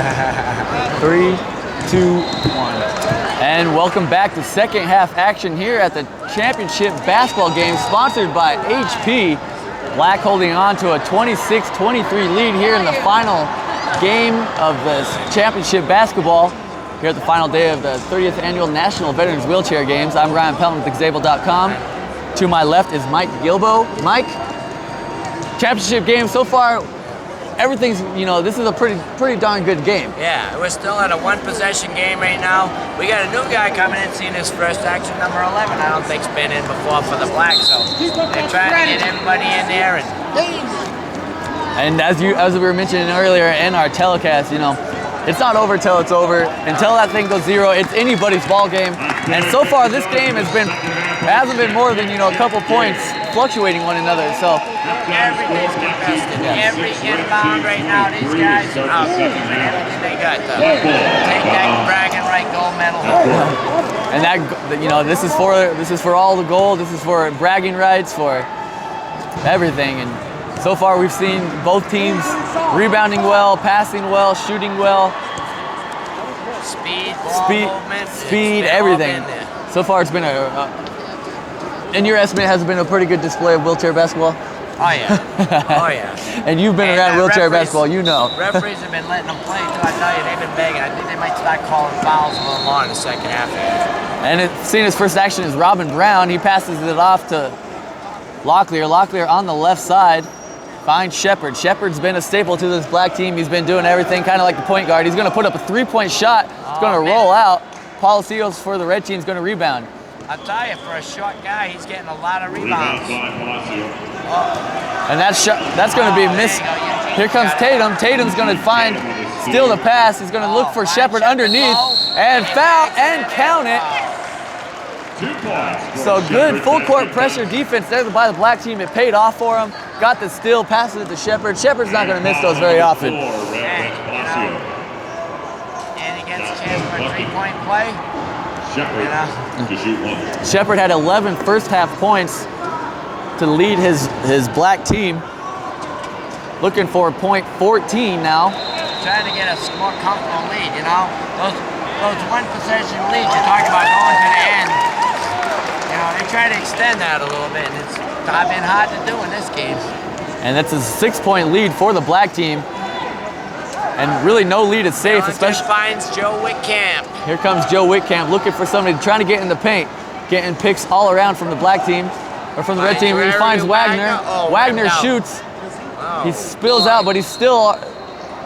3, 2, 1. And welcome back to second half action here at the championship basketball game sponsored by HP. Black holding on to a 26-23 lead here in the final game of the championship basketball here at the final day of the 30th Annual National Veterans Wheelchair Games. I'm Ryan Pelton with Xable.com. To my left is Mike Gilbo. Mike, championship game so far, everything's, this is a pretty darn good game. Yeah, we're still at a one-possession game right now. We got a new guy coming in, seeing his first action, number 11. I don't think's been in before for the Black, so they're trying to get everybody in there. And as we were mentioning earlier in our telecast, it's not over till it's over. Until that thing goes zero, it's anybody's ball game. And so far, this game hasn't been more than a couple points fluctuating one another. So everything's contested. Yeah. Every inbound right now, these guys are out giving everything they got to take that bragging right gold medal home. And that this is for all the gold. This is for bragging rights, for everything. And so far, we've seen both teams rebounding well, passing well, shooting well. Speed, everything. So far, it's been in your estimate, has it been a pretty good display of wheelchair basketball? Oh yeah. And you've been around wheelchair basketball, Referees have been letting them play too. I tell you, they've been begging. I think they might start calling fouls a little more in the second half. And seeing his first action is Robin Brown. He passes it off to Locklear. Locklear on the left side finds Shepard. Shepard's been a staple to this Black team. He's been doing everything kind of like the point guard. He's going to put up a three-point shot. It's going to roll out. Palacios for the red team is going to rebound. I'll tell you, for a short guy, he's getting a lot of rebounds. And that's going to be missed. Here comes Tatum. Tatum's going to steal the pass. He's going to look for Shepard underneath and foul and count it. So good full court pressure defense there by the Black team. It paid off for him. Got the steal, passes it to Shepard. Shepard's not going to miss those very often. And he gets a chance for a three-point play. Shepard had 11 first half points to lead his Black team. Looking for point 14 now. Trying to get a more comfortable lead, Those one possession leads you're talking about going to the end. They try to extend that a little bit, and it's been hard to do in this game. And that's a 6-point lead for the Black team. And really no lead is safe, especially finds Joe Whitcamp. Here comes Joe Whitcamp looking for somebody, trying to get in the paint, getting picks all around from the Black team, or from the red team. He finds Wagner. Wagner shoots. He spills out, but he's still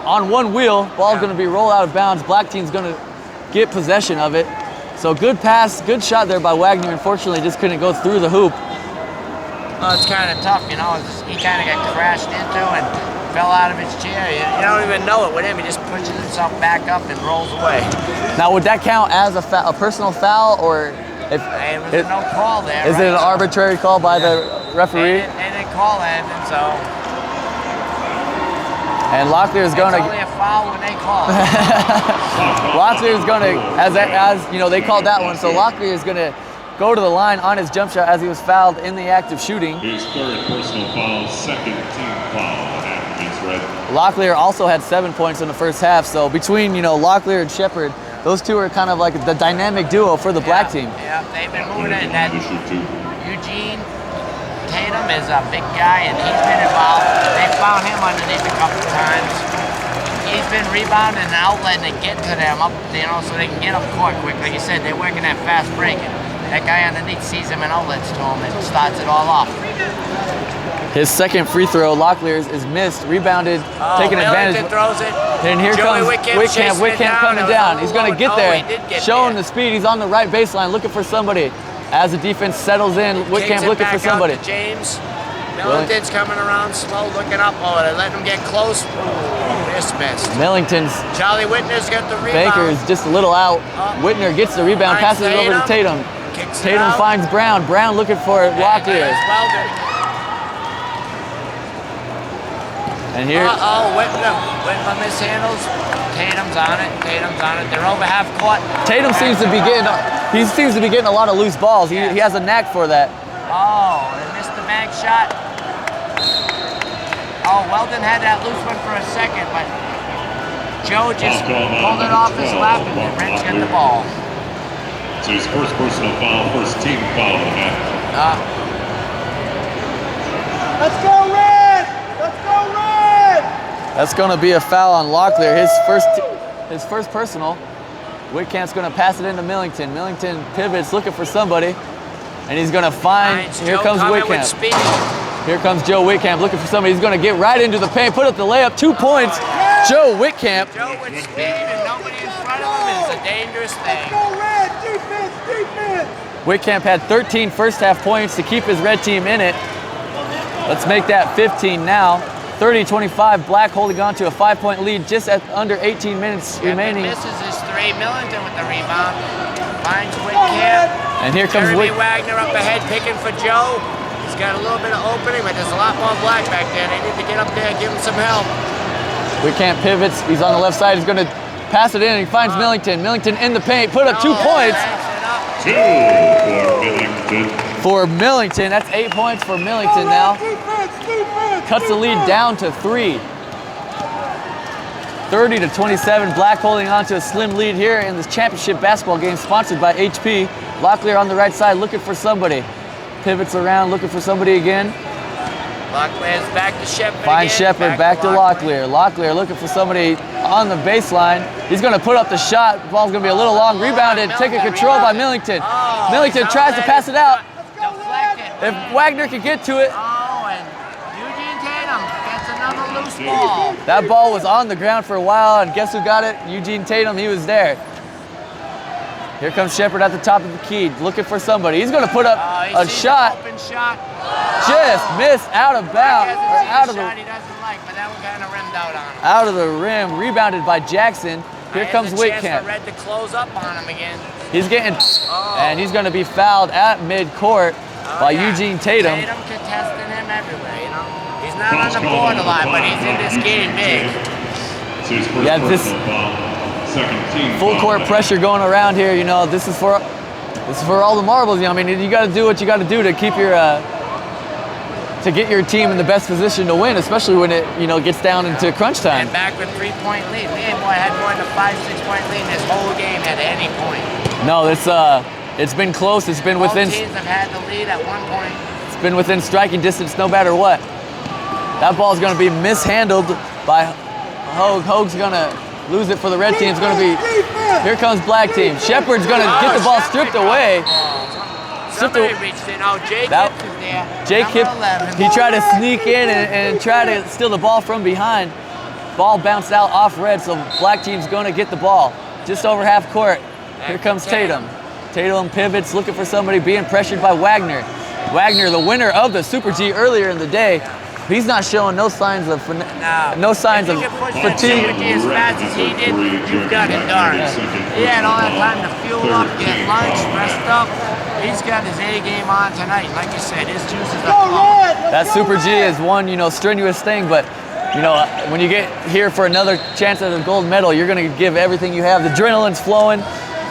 on one wheel. Ball's going to be rolled out of bounds. Black team's going to get possession of it. So good pass, good shot there by Wagner. Unfortunately, just couldn't go through the hoop. Well, it's kind of tough, He kind of got crashed into and fell out of his chair. You don't even know it with him. He just pushes himself back up and rolls away. Now, would that count as a personal foul, or if there's no call there? Is it an arbitrary call by the referee? They didn't call anything, so. And Locklear is going to. It's only a foul when they call it. Locklear is going to, as they called that one. So Locklear is going to go to the line on his jump shot as he was fouled in the act of shooting. His third personal foul, second team foul. Locklear also had 7 points in the first half, so between Locklear and Shepard, those two are kind of like the dynamic duo for the Black team. Yeah, they've been moving it. That Eugene Tatum is a big guy, and he's been involved. They found him underneath a couple of times. He's been rebounding and outletting and getting to them up, so they can get up court quick. Like you said, they're working that fast break. That guy underneath sees him and outlets to him and starts it all off. His second free throw, Locklear, is missed, rebounded, taking advantage. Throws it. And here comes Whitcamp coming down. He's going to get there, showing the speed. He's on the right baseline, looking for somebody. As the defense settles in, Whitcamp looking for somebody. James Millington's coming around slow, looking up. Oh, they're letting him get close. Missed. Millington's. Charlie Whitner's got the rebound. Baker's just a little out. Whitner gets the rebound, passes it over to Tatum. Tatum finds Brown. Brown looking for Locklear. And here. Whitmer mishandles. Tatum's on it. They're over half court. Tatum seems to be getting a lot of loose balls. He has a knack for that. Oh, they missed the bank shot. Oh, Weldon had that loose one for a second, but Joe just pulled it off his lap and then Red's got the ball. So his first personal foul, first team foul of the half. Let's go, Red! Let's go, Red! That's going to be a foul on Locklear. His first personal. Whitcamp's going to pass it into Millington. Millington pivots, looking for somebody, and he's going to find. Here comes Whitcamp. Here comes Joe Whitcamp looking for somebody. He's going to get right into the paint, put up the layup, 2 points. Joe Whitcamp. Joe with speed and nobody in front of him is a dangerous thing. Let's go, Red! Defense, defense! Whitcamp had 13 first half points to keep his red team in it. Let's make that 15 now. 30-25, Black holding on to a 5-point lead just at under 18 minutes remaining. Misses his three. Millington with the rebound. Finds Whitcamp. And here comes Jeremy Wagner up ahead picking for Joe. He's got a little bit of opening, but there's a lot more Black back there. They need to get up there and give him some help. Whitcamp pivots. He's on the left side. He's going to pass it in, and he finds Millington. Millington in the paint, put up 2 points. 2 for Millington. For Millington, that's 8 points for Millington now. Cuts the lead down to 3. 30-27, Black holding on to a slim lead here in this championship basketball game sponsored by HP. Locklear on the right side looking for somebody. Pivots around, looking for somebody again. Locklear's back to Shepard. Finds Shepard, back to Locklear. Locklear looking for somebody on the baseline. He's going to put up the shot. The ball's going to be a little long. Rebounded, taken control by Millington. Millington tries to pass it out. If Wagner could get to it. Oh, and Eugene Tatum gets another loose ball. That ball was on the ground for a while, and guess who got it? Eugene Tatum, he was there. Here comes Shepard at the top of the key, looking for somebody. He's going to put up a shot. Open shot. Just missed out of bounds. Or out of the, shot he doesn't like, but that one kind of rimmed out on him. out of the rim, rebounded by Jackson. Here comes Whitcamp. Red to close up on him again. He's getting, and he's going to be fouled at midcourt by Eugene Tatum. Tatum contesting him everywhere, you know. He's not on the board a lot, but he's in this game big. Yeah, this full court pressure going around here. You know, this is for all the marbles. You know, I mean, you got to do what you got to do to keep your to get your team in the best position to win, especially when it gets down into crunch time. And back with 3-point lead. We ain't had more than a 5-6-point lead in this whole game at any point. No, it's been close. It's been within. Both teams have had the lead at one point. It's been within striking distance, no matter what. That ball is going to be mishandled by Hogue. Hogue's going to lose it for the red team. It's going to be. Here comes black team. Shepard's going to get the ball stripped away. Somebody reached in. Oh, Jake Hips is there. Jake Hips, he tried to sneak in and try to steal the ball from behind. Ball bounced out off red, so black team's going to get the ball just over half court. Here comes Tatum. Tatum pivots, looking for somebody, being pressured by Wagner. Wagner, the winner of the Super G earlier in the day, he's not showing no signs of fatigue. Super G as fast as he did, you've got it done. He had all that time to fuel up, get lunch, rest up. He's got his A game on tonight. Like you said, his juice is up. That Super G is one, strenuous thing, but when you get here for another chance at a gold medal, you're going to give everything you have. The adrenaline's flowing.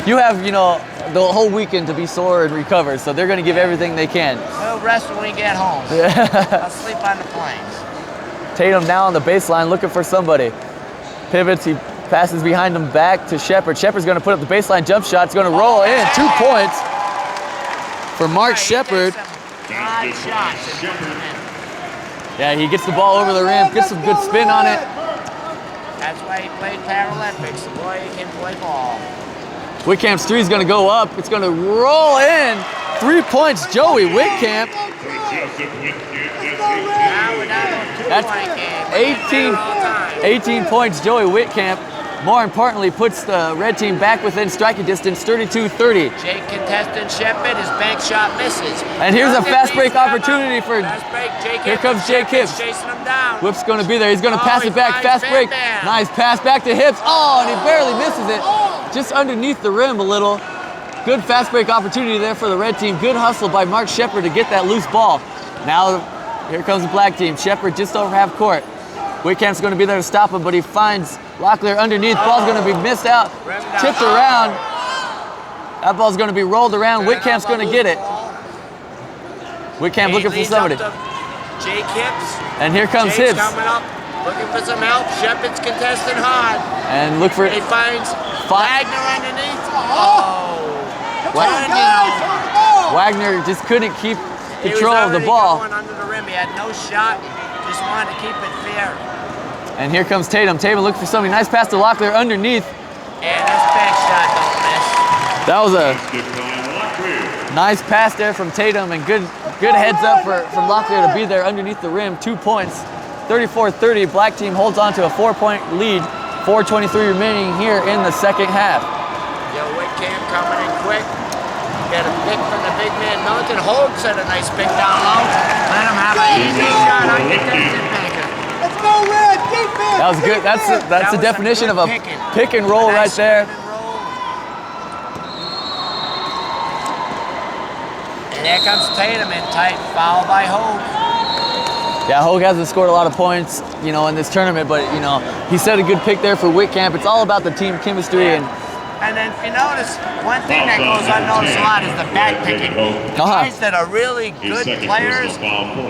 You have, the whole weekend to be sore and recover, so they're going to give everything they can. We'll rest when we get home. I'll sleep on the planes. Tatum now on the baseline looking for somebody. Pivots, he passes behind him back to Shepard. Shepard's going to put up the baseline jump shot. It's going to roll in. 2 points for Mark Shepard. Yeah, he gets the ball over the rim, gets some good spin on it. That's why he played Paralympics. The boy can play ball. Whitcamp's three is going to go up. It's going to roll in. 3 points, Joey Whitcamp. That's 18 points, Joey Whitcamp. More importantly, puts the red team back within striking distance, 32-30. Jake contestant Shepard, his bank shot misses. And here's a fast break opportunity for. Here comes Jake Hips. Chasing him down. Whip's going to be there. He's going to pass it back. Fast break. Nice pass back to Hips. Oh, and he barely misses it. Just underneath the rim a little. Good fast break opportunity there for the red team. Good hustle by Mark Shepard to get that loose ball. Now, here comes the black team. Shepard just over half court. Whitcamp's going to be there to stop him, but he finds Locklear underneath. Ball's going to be missed out, tipped around. That ball's going to be rolled around. Whitcamp's going to get it. Whitcamp looking for somebody. Jake Hips. And here comes Hips. Looking for some help. Shepard's contesting hard. And look for He finds Wagner underneath. Come on, guys, hold the ball. Wagner just couldn't keep He was control of the already ball. going under the rim. He had no shot. Just wanted to keep it fair. And here comes Tatum. Tatum looking for somebody. Nice pass to Locklear underneath. And this big shot don't miss. That was a Good time, Locklear. nice pass there from Tatum and good heads up from Locklear to be there underneath the rim. 2 points. 34-30. Black team holds on to a 4-point lead. 4:23 remaining here in the second half. Joe Whitcamp coming in quick. Got a pick from the big man Milton. Holt set a nice pick down low. Let him have an easy shot. Uncontested banker. Let's go, Red. Defense. That was good. That's That the was definition some of a good picking. pick and roll right Nice there. spin and roll. And here comes Tatum in tight. Foul by Holt. Yeah, Hogue hasn't scored a lot of points, you know, in this tournament, but you know, he set a good pick there for Whitcamp. It's all about the team chemistry and then if you notice, one thing that goes unnoticed a lot is the back picking. Guys that are really good players.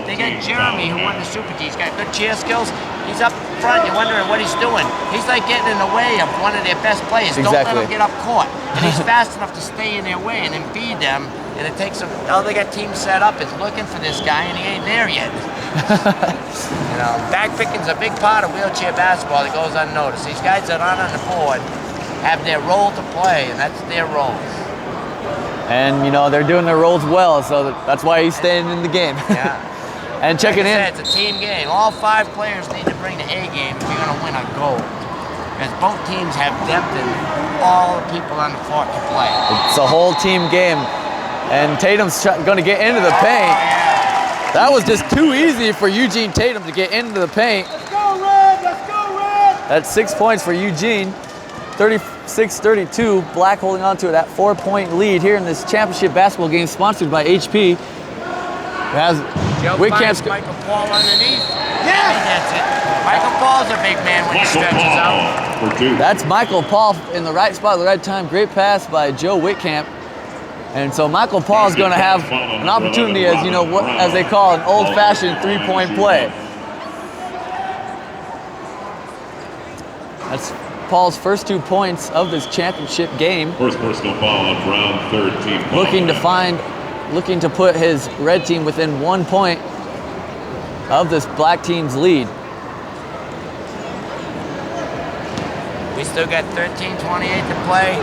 They got Jeremy who won the Super G. He's got good cheer skills. He's up front. You're wondering what he's doing. He's like getting in the way of one of their best players. Don't let him get up court. And he's fast enough to stay in their way and impede them. And it takes them. All they got teams set up is looking for this guy, and he ain't there yet. You know, back picking's a big part of wheelchair basketball that goes unnoticed. These guys that aren't on the board have their role to play, and that's their role. And you know, they're doing their roles well, so that's why he's staying in the game. Yeah. And checking like I in. said, it's a team game. All 5 players need to bring the A game if you're going to win a gold. Because both teams have depth and all the people on the court can play. It's a whole team game. And Tatum's going to get into the paint. That was just too easy for Eugene Tatum to get into the paint. Let's go, Red. Let's go, Red. That's 6 points for Eugene. 36-32. Black holding on to that 4-point lead here in this championship basketball game sponsored by HP. It has Joe finds Michael Paul underneath. Yeah, he gets it. Michael Paul's a big man when he stretches out. For 2. That's Michael Paul in the right spot at the right time. Great pass by Joe Whitcamp. And so Michael Paul is going to have an opportunity, as you know, as they call an old-fashioned 3-point play. That's Paul's first 2 points of this championship game. First personal foul on round 13. Looking to put his red team within 1 point of this black team's lead. We still got 13:28 to play.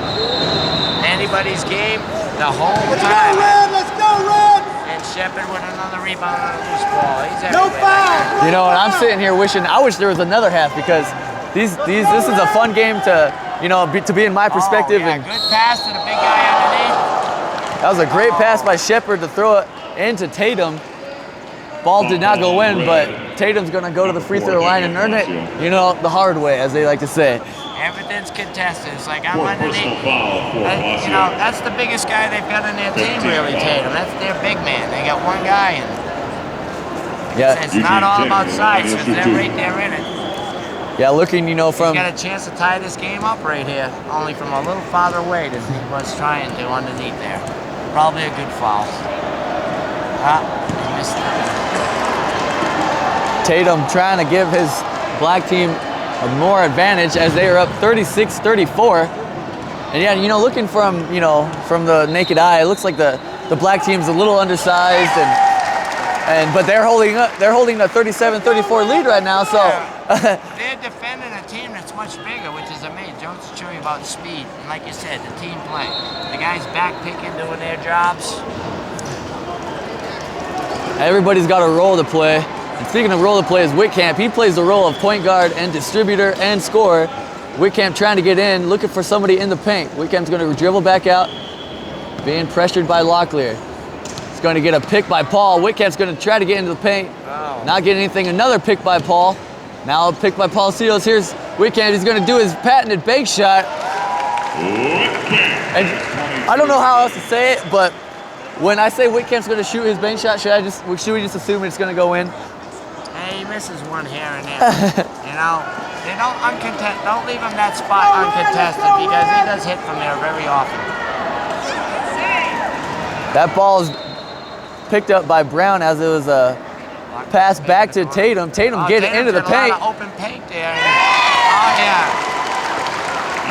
Anybody's game the whole Let's go, time. Red. Let's go, Red. And Shepard with another rebound on a loose ball. He's No everywhere. foul. You know, and I'm sitting here wishing, I wish there was another half because this is a fun game to, you know, to be in my perspective. Oh, yeah. And Good pass to the big guy underneath. that was a great pass by Shepard to throw it into Tatum. Ball did not go in, but Tatum's going to go to the free throw line and earn it, you know, the hard way, as they like to say. Everything's contested. It's like I'm Fourth underneath. personal foul for You know, that's the biggest guy they've got in their team, really, Tatum. That's their big man. They got one guy, and Yeah, it's not all about size, because they're right there in it. yeah, looking, you know, He's from got a chance to tie this game up right here, only from a little farther away than he was trying to underneath there. Probably a good foul. He missed it. Tatum trying to give his black team a more advantage as they are up 36-34. And yeah, you know, looking from, you know, from the naked eye, it looks like the black team's a little undersized but they're holding a 37-34 lead right now, so They're defending a team that's much bigger, which is amazing. Jones is showing about speed, and like you said, the team play. The guys back picking, doing their jobs. everybody's got a role to play. And speaking of role to play is Whitcamp. He plays the role of point guard and distributor and scorer. Whitcamp trying to get in, looking for somebody in the paint. Whitcamp's going to dribble back out, being pressured by Locklear. He's going to get a pick by Paul. Whitcamp's going to try to get into the paint. Oh. Not getting anything. Another pick by Paul. Now a pick by Paul Seals. Here's Whitcamp. He's going to do his patented bank shot. And I don't know how else to say it, but when I say Whitcamp's going to shoot his bank shot, should we just assume it's going to go in? Hey, he misses one here and there. You know, they don't leave him that spot uncontested because he does hit from there very often. That ball is picked up by Brown as it was Pass back to Tatum. Tatum getting into the paint. A lot of open paint there. Oh yeah.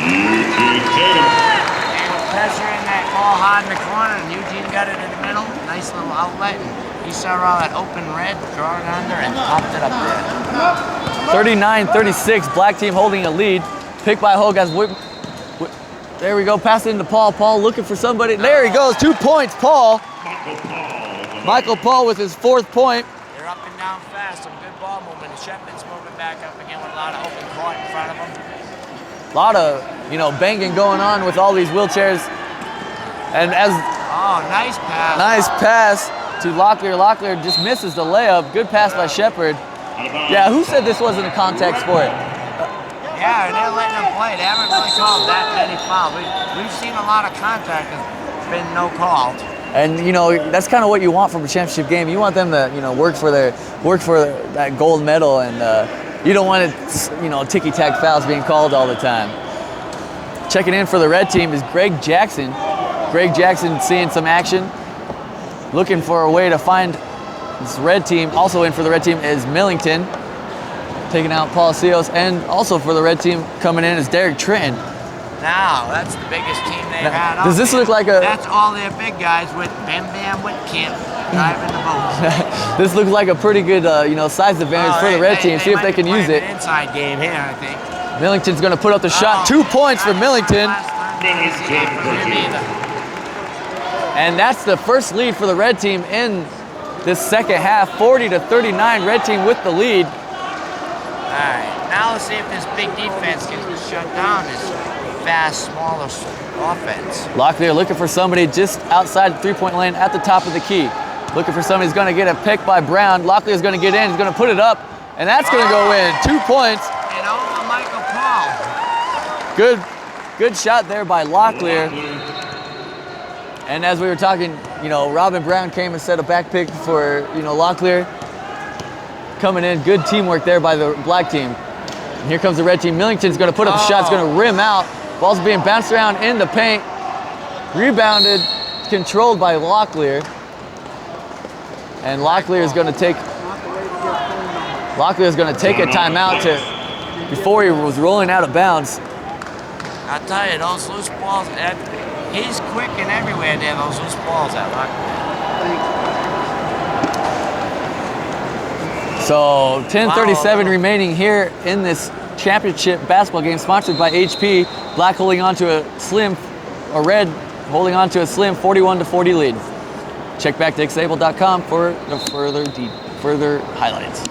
Eugene Tatum. They were pressuring that ball hard in the corner, and Eugene got it in the middle. Nice little outlet. And he saw all that open red, drawn under, and popped it up there. 39-36. Black team holding a lead. Picked by Hogas. There we go. Pass it into Paul. Paul looking for somebody. There he goes. 2 points. Paul. Michael Paul with his 4th point. They're up and down fast. Some good ball movement. Shepman's moving back up again with a lot of open court in front of him. A lot of, banging going on with all these wheelchairs. And Nice pass. nice pass to Locklear. Locklear just misses the layup. Good pass by Shepard. Yeah, who said this wasn't a contact sport? Yeah, and they're letting them play. They haven't really called that many fouls. We've seen a lot of contact. There's been no call. And that's kind of what you want from a championship game. You want them to work for that gold medal, and you don't want it ticky-tack fouls being called all the time. Checking in for the red team is Greg Jackson. Greg Jackson seeing some action, looking for a way to find this red team. Also in for the red team is Millington, taking out Paul Seos, and also for the red team coming in is Derek Trenton. Now, that's the biggest team they've had. Does this look like a... That's all their big guys with Bam Bam Whitcamp driving the boats. This looks like a pretty good, size advantage for the red team. See if they can use it. An inside game here, I think. Millington's going to put up the shot. 2 points for Millington. And that's the first lead for the red team in this second half. 40-39, red team with the lead. All right, now let's see if this big defense can shut down this fast, smaller offense. Locklear looking for somebody just outside the three-point lane at the top of the key. Looking for somebody who's going to get a pick by Brown. Locklear's going to get in. He's going to put it up, and that's going to go in. 2 points. And over Michael Paul. Good shot there by Locklear. And as we were talking, Robin Brown came and set a back pick for, Locklear. Coming in, good teamwork there by the black team. And here comes the red team. Millington's going to put up a shot. It's going to rim out. Ball's being bounced around in the paint. Rebounded, controlled by Locklear. And Locklear is going to take a timeout before he was rolling out of bounds. I tell you, those loose balls, he's quick and everywhere there, those loose balls at Locklear. So 10:37 remaining here in this championship basketball game sponsored by HP. Black holding on to red holding on to a slim 41-40 lead. Check back to xable.com for the further highlights.